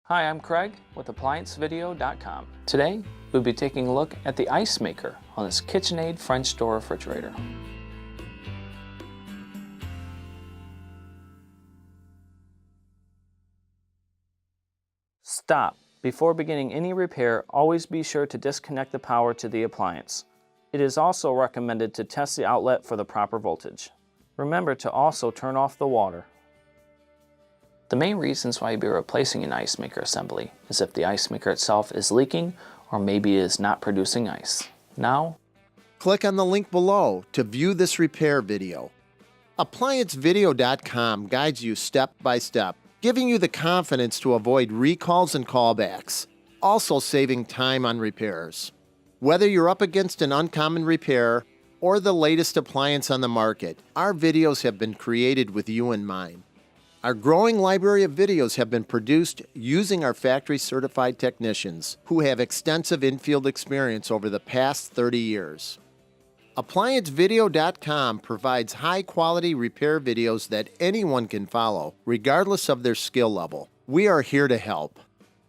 Hi, I'm Craig with ApplianceVideo.com. Today, we'll be taking a look at the ice maker on this KitchenAid French door refrigerator. Stop. Before beginning any repair, always be sure to disconnect the power to the appliance. It is also recommended to test the outlet for the proper voltage. Remember to also turn off the water. The main reasons why you'd be replacing an ice maker assembly is if the ice maker itself is leaking or maybe it is not producing ice. Now, click on the link below to view this repair video. ApplianceVideo.com guides you step by step, giving you the confidence to avoid recalls and callbacks, also saving time on repairs. Whether you're up against an uncommon repair or the latest appliance on the market, our videos have been created with you in mind. Our growing library of videos have been produced using our factory-certified technicians who have extensive infield experience over the past 30 years. ApplianceVideo.com provides high-quality repair videos that anyone can follow, regardless of their skill level. We are here to help.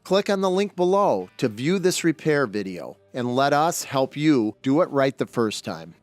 Click on the link below to view this repair video and let us help you do it right the first time.